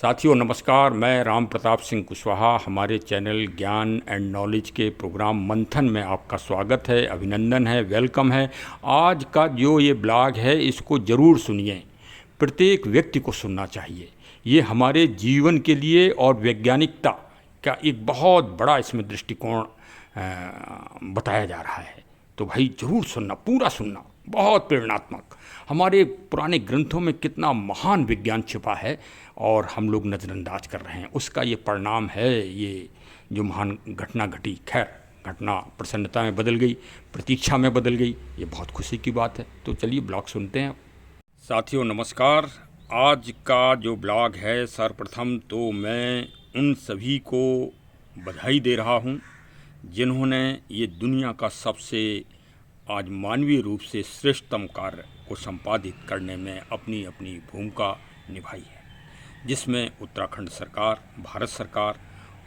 साथियों नमस्कार। मैं राम प्रताप सिंह कुशवाहा। हमारे चैनल ज्ञान एंड नॉलेज के प्रोग्राम मंथन में आपका स्वागत है, अभिनंदन है, वेलकम है। आज का जो ये ब्लॉग है इसको ज़रूर सुनिए। प्रत्येक व्यक्ति को सुनना चाहिए। ये हमारे जीवन के लिए और वैज्ञानिकता का एक बहुत बड़ा इसमें दृष्टिकोण बताया जा रहा है। तो भाई ज़रूर सुनना, पूरा सुनना, बहुत प्रेरणात्मक। हमारे पुराने ग्रंथों में कितना महान विज्ञान छिपा है और हम लोग नज़रअंदाज कर रहे हैं। उसका ये परिणाम है, ये जो महान घटना घटी। खैर, घटना प्रसन्नता में बदल गई, प्रतीक्षा में बदल गई, ये बहुत खुशी की बात है। तो चलिए ब्लॉग सुनते हैं। साथियों नमस्कार। आज का जो ब्लॉग है, सर्वप्रथम तो मैं उन सभी को बधाई दे रहा हूँ जिन्होंने ये दुनिया का सबसे आज मानवीय रूप से श्रेष्ठतम कार्य को संपादित करने में अपनी अपनी भूमिका निभाई है, जिसमें उत्तराखंड सरकार, भारत सरकार,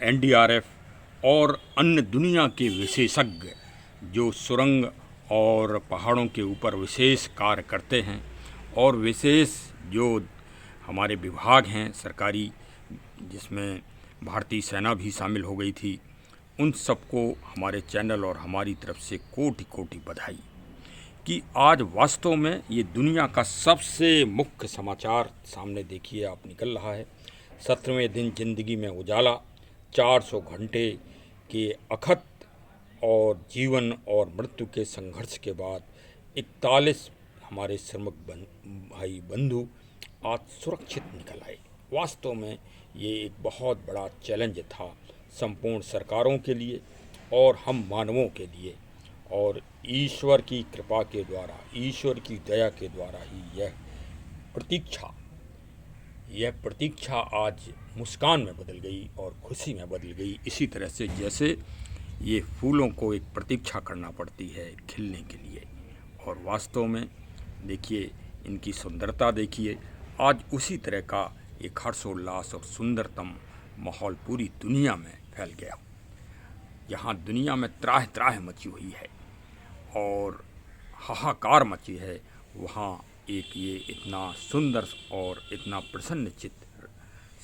एनडीआरएफ और अन्य दुनिया के विशेषज्ञ जो सुरंग और पहाड़ों के ऊपर विशेष कार्य करते हैं, और विशेष जो हमारे विभाग हैं सरकारी, जिसमें भारतीय सेना भी शामिल हो गई थी, उन सबको हमारे चैनल और हमारी तरफ से कोटि कोटि बधाई कि आज वास्तव में ये दुनिया का सबसे मुख्य समाचार सामने देखिए आप निकल रहा है। 17वें दिन जिंदगी में उजाला, 400 घंटे के अथक और जीवन और मृत्यु के संघर्ष के बाद 41 हमारे श्रमिक भाई बंधु आज सुरक्षित निकल आए। वास्तव में ये एक बहुत बड़ा चैलेंज था संपूर्ण सरकारों के लिए और हम मानवों के लिए, और ईश्वर की कृपा के द्वारा, ईश्वर की दया के द्वारा ही यह प्रतीक्षा आज मुस्कान में बदल गई और खुशी में बदल गई। इसी तरह से जैसे ये फूलों को एक प्रतीक्षा करना पड़ती है खिलने के लिए, और वास्तव में देखिए इनकी सुंदरता देखिए। आज उसी तरह का एक हर्षोल्लास और सुंदरतम माहौल पूरी दुनिया में फैल गया। यहाँ दुनिया में त्राह त्राह मची हुई है और हाहाकार मची है, वहाँ एक ये इतना सुंदर और इतना प्रसन्नचित्त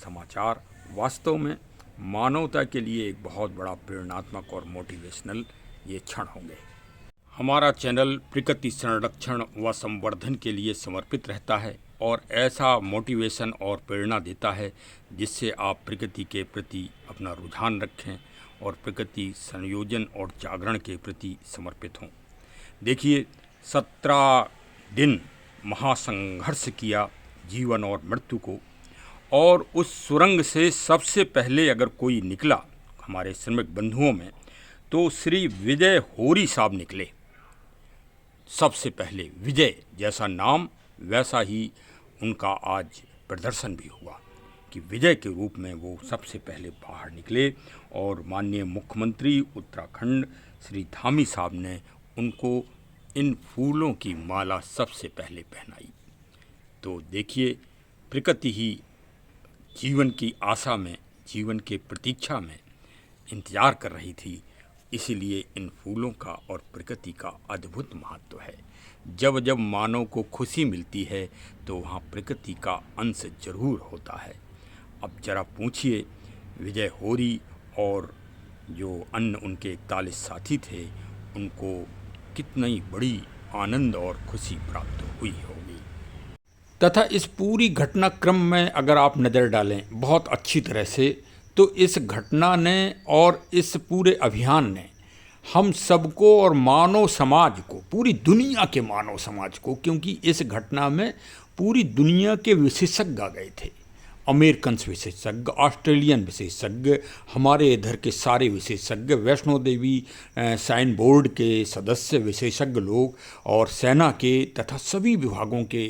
समाचार वास्तव में मानवता के लिए एक बहुत बड़ा प्रेरणात्मक और मोटिवेशनल ये क्षण होंगे। हमारा चैनल प्रकृति संरक्षण व संवर्धन के लिए समर्पित रहता है और ऐसा मोटिवेशन और प्रेरणा देता है जिससे आप प्रकृति के प्रति अपना रुझान रखें और प्रकृति संयोजन और जागरण के प्रति समर्पित हों। देखिए 17 दिन महासंघर्ष किया जीवन और मृत्यु को, और उस सुरंग से सबसे पहले अगर कोई निकला हमारे श्रमिक बंधुओं में तो श्री विजय होरी साहब निकले। सबसे पहले विजय जैसा नाम वैसा ही उनका आज प्रदर्शन भी हुआ कि विजय के रूप में वो सबसे पहले बाहर निकले, और माननीय मुख्यमंत्री उत्तराखंड श्री धामी साहब ने उनको इन फूलों की माला सबसे पहले पहनाई। तो देखिए प्रकृति ही जीवन की आशा में, जीवन के प्रतीक्षा में इंतज़ार कर रही थी, इसीलिए इन फूलों का और प्रकृति का अद्भुत महत्व है। जब जब मानव को खुशी मिलती है तो वहाँ प्रकृति का अंश जरूर होता है। अब जरा पूछिए विजय होरी और जो अन्य उनके 41 साथी थे, उनको कितनी बड़ी आनंद और खुशी प्राप्त हुई होगी। तथा इस पूरी घटनाक्रम में अगर आप नज़र डालें बहुत अच्छी तरह से, तो इस घटना ने और इस पूरे अभियान ने हम सबको और मानव समाज को, पूरी दुनिया के मानव समाज को, क्योंकि इस घटना में पूरी दुनिया के विशेषज्ञ आ गए थे। अमेरिकन विशेषज्ञ, ऑस्ट्रेलियन विशेषज्ञ, हमारे इधर के सारे विशेषज्ञ, वैष्णो देवी साइन बोर्ड के सदस्य विशेषज्ञ लोग, और सेना के तथा सभी विभागों के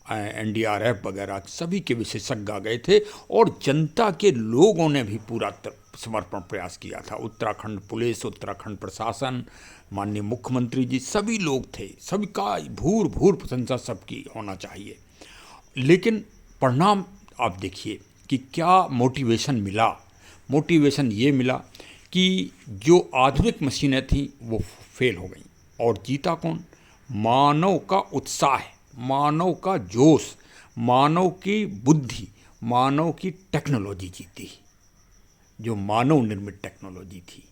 एनडीआरएफ वगैरह सभी के विशेषज्ञ आ गए थे, और जनता के लोगों ने भी पूरा समर्पण प्रयास किया था। उत्तराखंड पुलिस, उत्तराखंड प्रशासन, माननीय मुख्यमंत्री जी, सभी लोग थे। सभी का भूर भूर प्रशंसा सबकी होना चाहिए। लेकिन परिणाम आप देखिए कि क्या मोटिवेशन मिला। मोटिवेशन ये मिला कि जो आधुनिक मशीनें थीं वो फेल हो गईं, और जीता कौन? मानव का उत्साह, मानव का जोश, मानव की बुद्धि, मानव की टेक्नोलॉजी जीती, जो मानव निर्मित टेक्नोलॉजी थी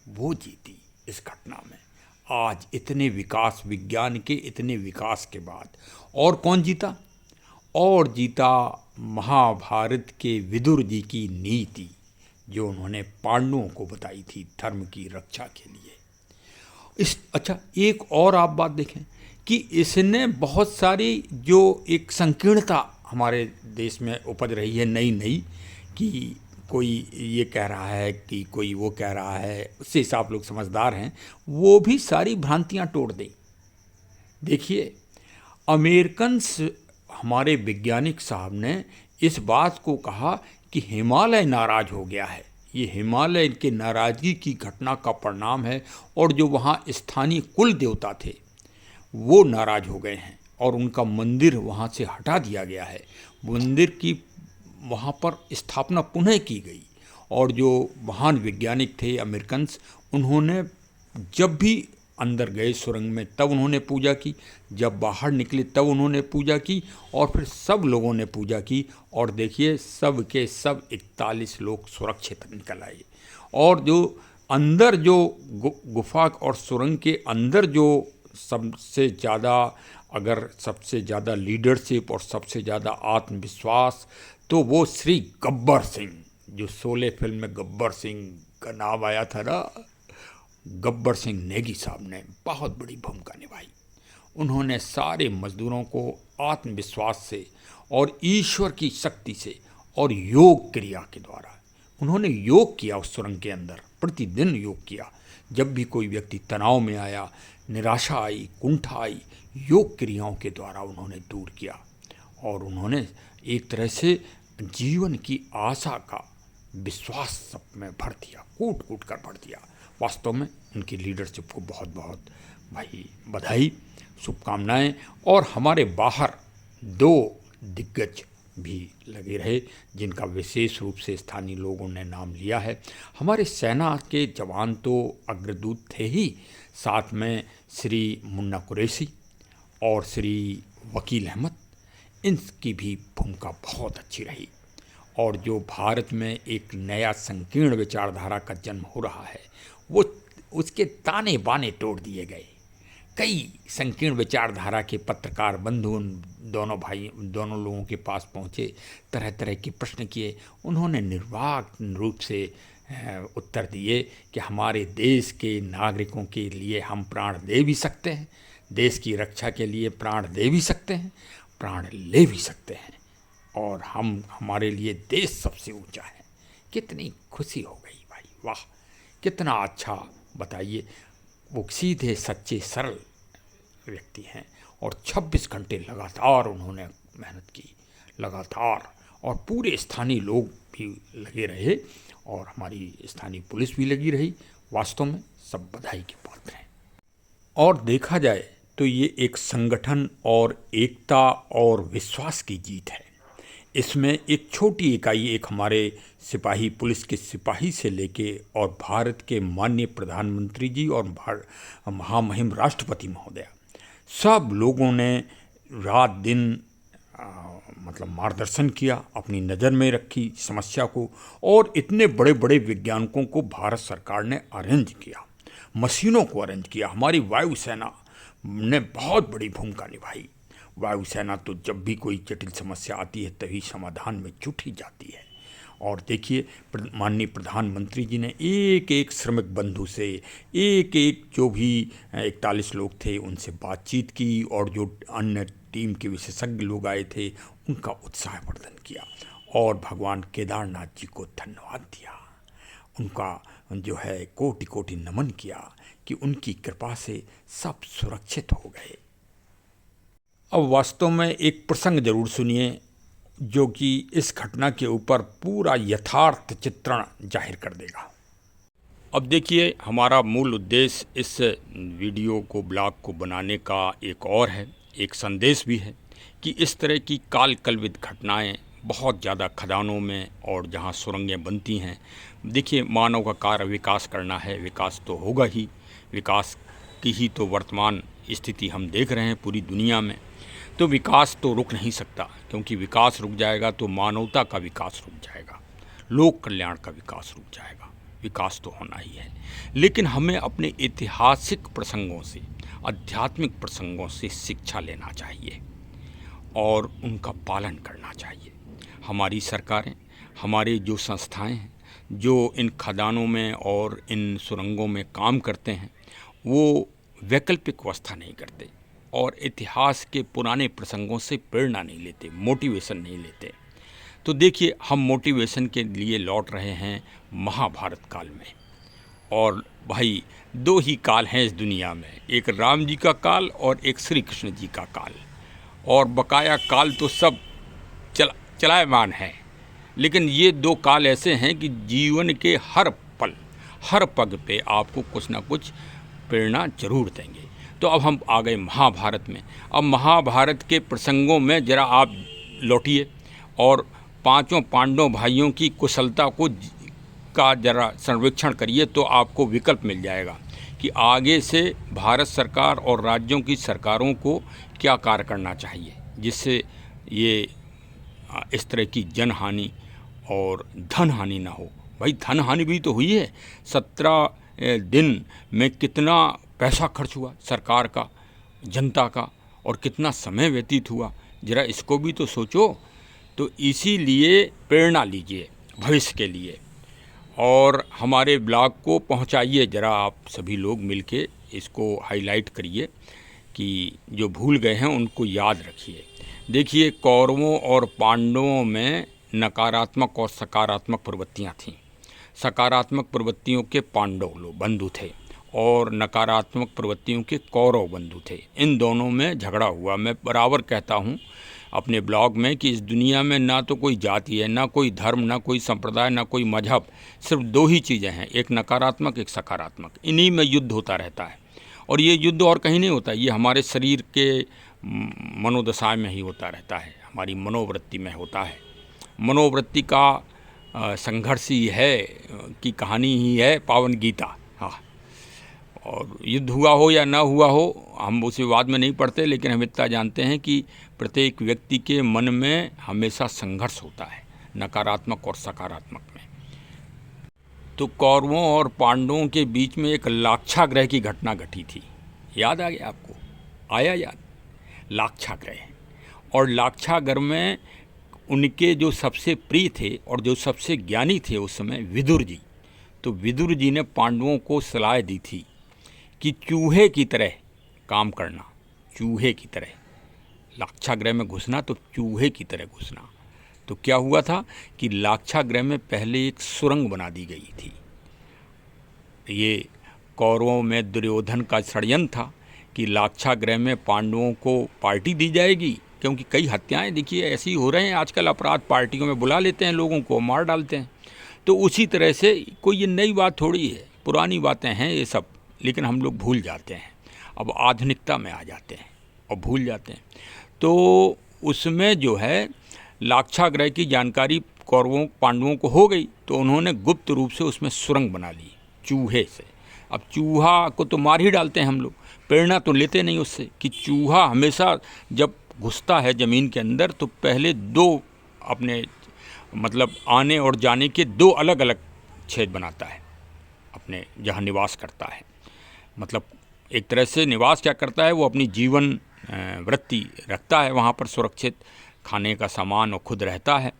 वो जीती इस घटना में। आज इतने विकास, विज्ञान के इतने विकास के बाद और कौन जीता? और जीता महाभारत के विदुर जी की नीति, जो उन्होंने पांडवों को बताई थी धर्म की रक्षा के लिए। अच्छा, एक और आप बात देखें कि इसने बहुत सारी जो एक संकीर्णता हमारे देश में उपज रही है नई नई, कि कोई ये कह रहा है कि कोई वो कह रहा है, उससे आप लोग समझदार हैं, वो भी सारी भ्रांतियां तोड़ दें। देखिए, अमेरिकन्स, हमारे वैज्ञानिक साहब ने इस बात को कहा कि हिमालय नाराज हो गया है, ये हिमालय के नाराज़गी की घटना का परिणाम है, और जो वहाँ स्थानीय कुल देवता थे वो नाराज हो गए हैं और उनका मंदिर वहाँ से हटा दिया गया है। मंदिर की वहाँ पर स्थापना पुनः की गई, और जो महान वैज्ञानिक थे अमेरिकन्स, उन्होंने जब भी अंदर गए सुरंग में तब उन्होंने पूजा की, जब बाहर निकले तब उन्होंने पूजा की, और फिर सब लोगों ने पूजा की। और देखिए, सब के सब 41 लोग सुरक्षित निकल आए। और जो अंदर जो गुफा और सुरंग के अंदर जो सबसे ज़्यादा, अगर सबसे ज़्यादा लीडरशिप और सबसे ज़्यादा आत्मविश्वास, तो वो श्री गब्बर सिंह, जो शोले फिल्म में गब्बर सिंह का नाम आया था ना, गब्बर सिंह नेगी साहब ने बहुत बड़ी भूमिका निभाई। उन्होंने सारे मजदूरों को आत्मविश्वास से और ईश्वर की शक्ति से और योग क्रिया के द्वारा, उन्होंने योग किया उस सुरंग के अंदर, प्रतिदिन योग किया। जब भी कोई व्यक्ति तनाव में आया, निराशा आई, कुंठा आई, योग क्रियाओं के द्वारा उन्होंने दूर किया, और उन्होंने एक तरह से जीवन की आशा का विश्वास सब में भर दिया, कूट कूट कर भर दिया। वास्तव में उनकी लीडरशिप को बहुत बहुत भाई बधाई, शुभकामनाएं। और हमारे बाहर 2 दिग्गज भी लगे रहे, जिनका विशेष रूप से स्थानीय लोगों ने नाम लिया है। हमारे सेना के जवान तो अग्रदूत थे ही, साथ में श्री मुन्ना कुरैशी और श्री वकील अहमद, इनकी भी भूमिका बहुत अच्छी रही। और जो भारत में एक नया संकीर्ण विचारधारा का जन्म हो रहा है, वो उसके ताने बाने तोड़ दिए गए। कई संकीर्ण विचारधारा के पत्रकार बंधु उन दोनों लोगों के पास पहुँचे, तरह तरह के प्रश्न किए। उन्होंने निर्वाक रूप से उत्तर दिए कि हमारे देश के नागरिकों के लिए हम प्राण दे भी सकते हैं, देश की रक्षा के लिए प्राण दे भी सकते हैं, प्राण ले भी सकते हैं, और हमारे लिए देश सबसे ऊंचा है। कितनी खुशी हो गई भाई, वाह, कितना अच्छा। बताइए, वो सीधे सच्चे सरल व्यक्ति हैं, और 26 घंटे लगातार उन्होंने मेहनत की, लगातार, और पूरे स्थानीय लोग भी लगे रहे, और हमारी स्थानीय पुलिस भी लगी रही। वास्तव में सब बधाई के पात्र हैं। और देखा जाए तो ये एक संगठन और एकता और विश्वास की जीत है। इसमें एक छोटी इकाई, एक हमारे सिपाही, पुलिस के सिपाही से लेके और भारत के माननीय प्रधानमंत्री जी और महामहिम राष्ट्रपति महोदय, सब लोगों ने रात दिन मतलब मार्गदर्शन किया, अपनी नज़र में रखी समस्या को, और इतने बड़े बड़े वैज्ञानिकों को भारत सरकार ने अरेंज किया, मशीनों को अरेंज किया। हमारी वायुसेना ने बहुत बड़ी भूमिका निभाई। वायुसेना तो जब भी कोई जटिल समस्या आती है तभी समाधान में जुट ही जाती है। और देखिए, माननीय प्रधानमंत्री जी ने एक एक श्रमिक बंधु से, एक एक जो भी 41 लोग थे उनसे बातचीत की, और जो अन्य टीम के विशेषज्ञ लोग आए थे उनका उत्साहवर्धन किया, और भगवान केदारनाथ जी को धन्यवाद दिया, उनका जो है कोटि कोटि नमन किया कि उनकी कृपा से सब सुरक्षित हो गए। अब वास्तव में एक प्रसंग जरूर सुनिए, जो कि इस घटना के ऊपर पूरा यथार्थ चित्रण जाहिर कर देगा। अब देखिए, हमारा मूल उद्देश्य इस वीडियो को, ब्लॉग को बनाने का एक और है, एक संदेश भी है कि इस तरह की काल कल्पित घटनाएं बहुत ज़्यादा खदानों में और जहां सुरंगें बनती हैं, देखिए, मानव का कार्य विकास करना है, विकास तो होगा ही, विकास की ही तो वर्तमान स्थिति हम देख रहे हैं पूरी दुनिया में। तो विकास तो रुक नहीं सकता, क्योंकि विकास रुक जाएगा तो मानवता का विकास रुक जाएगा, लोक कल्याण का विकास रुक जाएगा। विकास तो होना ही है, लेकिन हमें अपने ऐतिहासिक प्रसंगों से, आध्यात्मिक प्रसंगों से शिक्षा लेना चाहिए और उनका पालन करना चाहिए। हमारी सरकारें, हमारे जो संस्थाएं हैं, जो इन खदानों में और इन सुरंगों में काम करते हैं, वो वैकल्पिक व्यवस्था नहीं करते और इतिहास के पुराने प्रसंगों से प्रेरणा नहीं लेते, मोटिवेशन नहीं लेते। तो देखिए, हम मोटिवेशन के लिए लौट रहे हैं महाभारत काल में। और भाई, दो ही काल हैं इस दुनिया में, एक राम जी का काल और एक श्री कृष्ण जी का काल, और बकाया काल तो सब चलायमान है। लेकिन ये दो काल ऐसे हैं कि जीवन के हर पल, हर पग पे आपको कुछ ना कुछ प्रेरणा जरूर देंगे। तो अब हम आ गए महाभारत में। अब महाभारत के प्रसंगों में ज़रा आप लौटिए और पांचों पांडवों भाइयों की कुशलता का ज़रा सर्वेक्षण करिए, तो आपको विकल्प मिल जाएगा कि आगे से भारत सरकार और राज्यों की सरकारों को क्या कार्य करना चाहिए, जिससे ये इस तरह की जनहानि और धन हानि ना हो। भाई, धन हानि भी तो हुई है। 17 दिन में कितना पैसा खर्च हुआ सरकार का, जनता का, और कितना समय व्यतीत हुआ, ज़रा इसको भी तो सोचो। तो इसीलिए प्रेरणा लीजिए भविष्य के लिए और हमारे ब्लॉग को पहुंचाइए, ज़रा आप सभी लोग मिलके इसको हाईलाइट करिए कि जो भूल गए हैं उनको याद रखिए। देखिए, कौरवों और पांडवों में नकारात्मक और सकारात्मक प्रवृत्तियां थीं। सकारात्मक प्रवृत्तियों के पांडव लोग बंधु थे और नकारात्मक प्रवृत्तियों के कौरव बंधु थे। इन दोनों में झगड़ा हुआ। मैं बराबर कहता हूँ अपने ब्लॉग में कि इस दुनिया में ना तो कोई जाति है, ना कोई धर्म, ना कोई संप्रदाय, ना कोई मजहब, सिर्फ दो ही चीज़ें हैं, एक नकारात्मक, एक सकारात्मक। इन्हीं में युद्ध होता रहता है और ये युद्ध और कहीं नहीं होता, ये हमारे शरीर के मनोदशा में ही होता रहता है, हमारी मनोवृत्ति में होता है। मनोवृत्ति का संघर्ष ही है कि कहानी ही है पावन गीता। हाँ, और युद्ध हुआ हो या ना हुआ हो, हम उस विवाद में नहीं पड़ते, लेकिन हम इतना जानते हैं कि प्रत्येक व्यक्ति के मन में हमेशा संघर्ष होता है, नकारात्मक और सकारात्मक में। तो कौरवों और पांडवों के बीच में एक लाक्षागृह की घटना घटी थी। याद आ गया आपको? आया याद? लाक्षागृह। और लाक्षागृह में उनके जो सबसे प्रिय थे और जो सबसे ज्ञानी थे उस समय, विदुर जी। तो विदुर जी ने पांडवों को सलाह दी थी कि चूहे की तरह काम करना, चूहे की तरह लाक्षागृह में घुसना, तो चूहे की तरह घुसना। तो क्या हुआ था कि लाक्षागृह में पहले एक सुरंग बना दी गई थी। ये कौरवों में दुर्योधन का षड्यंत्र था कि लाक्षागृह में पांडवों को पार्टी दी जाएगी, क्योंकि कई हत्याएं देखिए ऐसी हो रहे हैं आजकल, अपराध पार्टियों में बुला लेते हैं, लोगों को मार डालते हैं। तो उसी तरह से कोई ये नई बात थोड़ी है, पुरानी बातें हैं ये सब, लेकिन हम लोग भूल जाते हैं, अब आधुनिकता में आ जाते हैं और भूल जाते हैं। तो उसमें जो है लाक्षागृह की जानकारी कौरवों पांडवों को हो गई, तो उन्होंने गुप्त रूप से उसमें सुरंग बना ली चूहे से। अब चूहा को तो मार ही डालते हैं हम लोग, प्रेरणा तो लेते नहीं उससे कि चूहा हमेशा जब घुसता है ज़मीन के अंदर तो पहले दो अपने मतलब आने और जाने के दो अलग अलग छेद बनाता है अपने जहाँ निवास करता है। मतलब एक तरह से निवास क्या करता है, वो अपनी जीवन वृत्ति रखता है वहाँ पर, सुरक्षित खाने का सामान और खुद रहता है।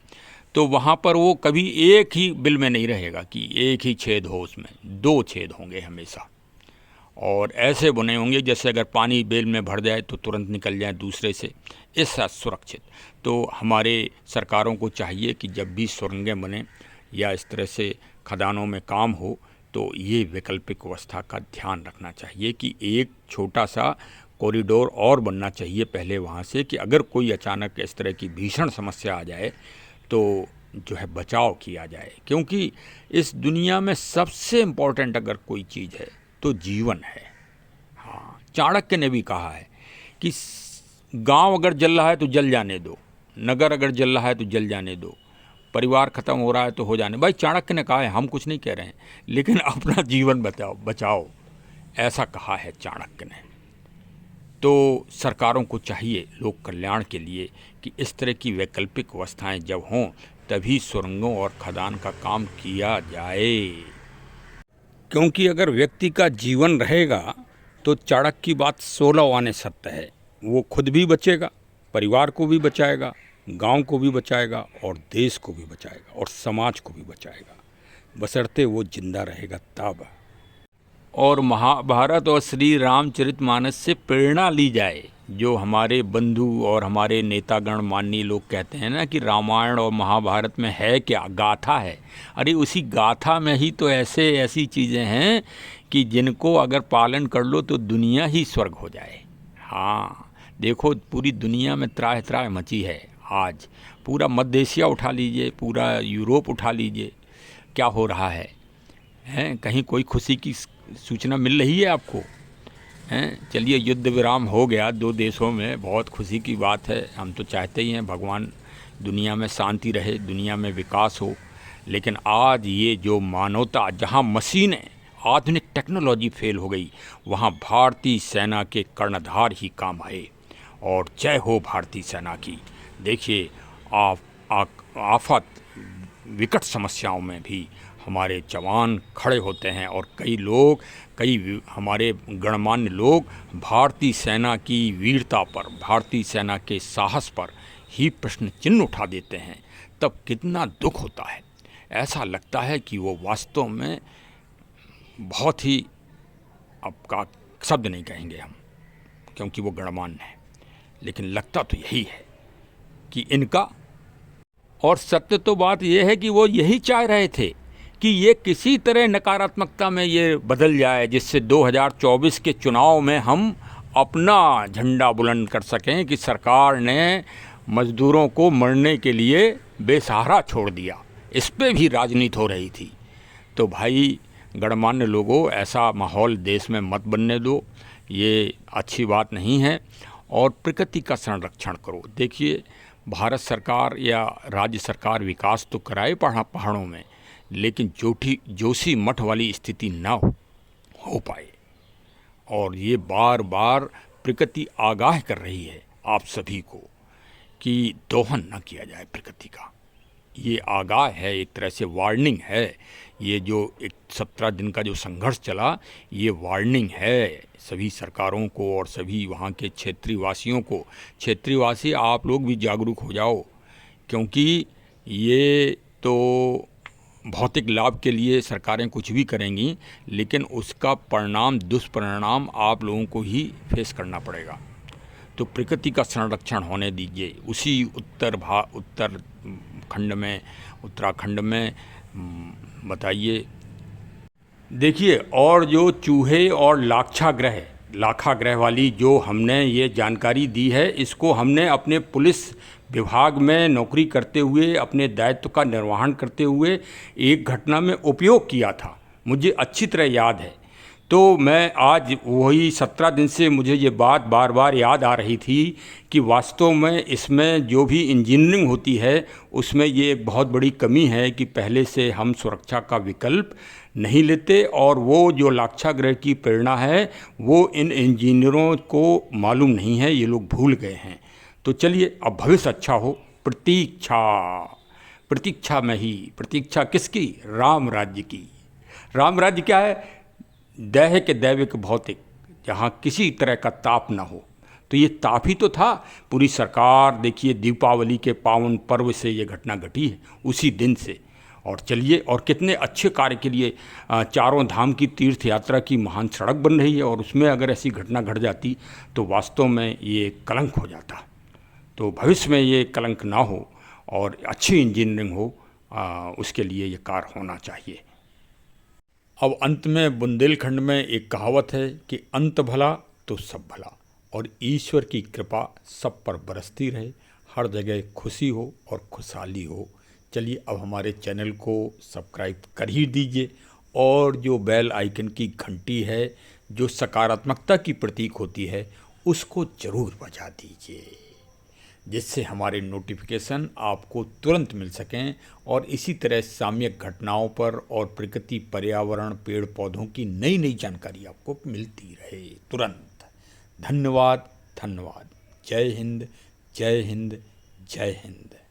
तो वहाँ पर वो कभी एक ही बिल में नहीं रहेगा कि एक ही छेद हो, उसमें दो छेद होंगे हमेशा, और ऐसे बने होंगे जैसे अगर पानी बेल में भर जाए तो तुरंत निकल जाए दूसरे से, ऐसा सुरक्षित। तो हमारे सरकारों को चाहिए कि जब भी सुरंगें बने या इस तरह से खदानों में काम हो तो ये वैकल्पिक व्यवस्था का ध्यान रखना चाहिए कि एक छोटा सा कॉरिडोर और बनना चाहिए पहले वहाँ से, कि अगर कोई अचानक इस तरह की भीषण समस्या आ जाए तो जो है बचाव किया जाए। क्योंकि इस दुनिया में सबसे इम्पोर्टेंट अगर कोई चीज़ है तो जीवन है। हाँ, चाणक्य ने भी कहा है कि गांव अगर जल रहा है तो जल जाने दो, नगर अगर जल रहा है तो जल जाने दो, परिवार ख़त्म हो रहा है तो हो जाने। भाई चाणक्य ने कहा है, हम कुछ नहीं कह रहे हैं, लेकिन अपना जीवन बचाओ, ऐसा कहा है चाणक्य ने। तो सरकारों को चाहिए लोक कल्याण के लिए कि इस तरह की वैकल्पिक व्यवस्थाएं जब हों तभी सुरंगों और खदान का काम किया जाए, क्योंकि अगर व्यक्ति का जीवन रहेगा तो चाणक्य की बात 16 आने सत्य है। वो खुद भी बचेगा, परिवार को भी बचाएगा, गांव को भी बचाएगा और देश को भी बचाएगा और समाज को भी बचाएगा, बशर्ते वो जिंदा रहेगा तब। और महाभारत और श्री रामचरितमानस से प्रेरणा ली जाए। जो हमारे बंधु और हमारे नेतागण माननीय लोग कहते हैं ना कि रामायण और महाभारत में है क्या, गाथा है। अरे उसी गाथा में ही तो ऐसी चीज़ें हैं कि जिनको अगर पालन कर लो तो दुनिया ही स्वर्ग हो जाए। हाँ देखो, पूरी दुनिया में त्राह त्राह मची है आज। पूरा मध्य एशिया उठा लीजिए, पूरा यूरोप उठा लीजिए, क्या हो रहा है हैं? कहीं कोई खुशी की सूचना मिल रही है आपको? हैं? चलिए, युद्ध विराम हो गया 2 देशों में, बहुत खुशी की बात है। हम तो चाहते ही हैं भगवान दुनिया में शांति रहे, दुनिया में विकास हो। लेकिन आज ये जो मानवता, जहाँ मशीनें, आधुनिक टेक्नोलॉजी फेल हो गई, वहाँ भारतीय सेना के कर्णधार ही काम आए। और जय हो भारतीय सेना की। देखिए, आफत, विकट समस्याओं में भी हमारे जवान खड़े होते हैं और कई हमारे गणमान्य लोग भारतीय सेना की वीरता पर, भारतीय सेना के साहस पर ही प्रश्न चिन्ह उठा देते हैं। तब कितना दुख होता है। ऐसा लगता है कि वो वास्तव में बहुत ही, आपका शब्द नहीं कहेंगे हम, क्योंकि वो गणमान्य है, लेकिन लगता तो यही है कि इनका। और सत्य तो बात यह है कि वो यही चाह रहे थे कि ये किसी तरह नकारात्मकता में ये बदल जाए, जिससे 2024 के चुनाव में हम अपना झंडा बुलंद कर सकें कि सरकार ने मज़दूरों को मरने के लिए बेसहारा छोड़ दिया। इस पे भी राजनीति हो रही थी। तो भाई गणमान्य लोगों, ऐसा माहौल देश में मत बनने दो, ये अच्छी बात नहीं है। और प्रकृति का संरक्षण करो। देखिए, भारत सरकार या राज्य सरकार विकास तो कराए पहाड़ों में, लेकिन जोशी मठ वाली स्थिति ना हो पाए। और ये बार बार प्रकृति आगाह कर रही है आप सभी को कि दोहन न किया जाए प्रकृति का। ये आगाह है, एक तरह से वार्निंग है। ये जो एक 17 दिन का जो संघर्ष चला, ये वार्निंग है सभी सरकारों को और सभी वहाँ के क्षेत्रीय वासियों को। क्षेत्रीय वासी आप लोग भी जागरूक हो जाओ, क्योंकि ये तो भौतिक लाभ के लिए सरकारें कुछ भी करेंगी, लेकिन उसका परिणाम, दुष्परिणाम आप लोगों को ही फेस करना पड़ेगा। तो प्रकृति का संरक्षण होने दीजिए। उसी उत्तराखंड में बताइए। देखिए, और जो चूहे और लाक्षागृह वाली जो हमने ये जानकारी दी है, इसको हमने अपने पुलिस विभाग में नौकरी करते हुए, अपने दायित्व का निर्वहन करते हुए एक घटना में उपयोग किया था। मुझे अच्छी तरह याद है। तो मैं आज वही 17 दिन से मुझे ये बात बार बार याद आ रही थी कि वास्तव में इसमें जो भी इंजीनियरिंग होती है उसमें ये एक बहुत बड़ी कमी है कि पहले से हम सुरक्षा का विकल्प नहीं लेते। और वो जो लाक्षागृह की प्रेरणा है वो इन इंजीनियरों को मालूम नहीं है, ये लोग भूल गए हैं। तो चलिए, अब भविष्य अच्छा हो। प्रतीक्षा में ही, प्रतीक्षा किसकी? राम राज्य की। राम राज्य क्या है? दैहिक दैविक भौतिक, जहाँ किसी तरह का ताप ना हो। तो ये ताप ही तो था। पूरी सरकार, देखिए, दीपावली के पावन पर्व से ये घटना घटी है, उसी दिन से। और चलिए, और कितने अच्छे कार्य के लिए चारों धाम की तीर्थ यात्रा की महान सड़क बन रही है, और उसमें अगर ऐसी घटना घट जाती तो वास्तव में ये कलंक हो जाता। तो भविष्य में ये कलंक ना हो और अच्छी इंजीनियरिंग हो, उसके लिए ये कार्य होना चाहिए। अब अंत में बुंदेलखंड में एक कहावत है कि अंत भला तो सब भला, और ईश्वर की कृपा सब पर बरसती रहे, हर जगह खुशी हो और खुशहाली हो। चलिए, अब हमारे चैनल को सब्सक्राइब कर ही दीजिए, और जो बेल आइकन की घंटी है जो सकारात्मकता की प्रतीक होती है उसको ज़रूर बजा दीजिए, जिससे हमारे नोटिफिकेशन आपको तुरंत मिल सकें और इसी तरह सामयिक घटनाओं पर और प्रकृति, पर्यावरण, पेड़ पौधों की नई नई जानकारी आपको मिलती रहे तुरंत। धन्यवाद, धन्यवाद। जय हिंद, जय हिंद, जय हिंद।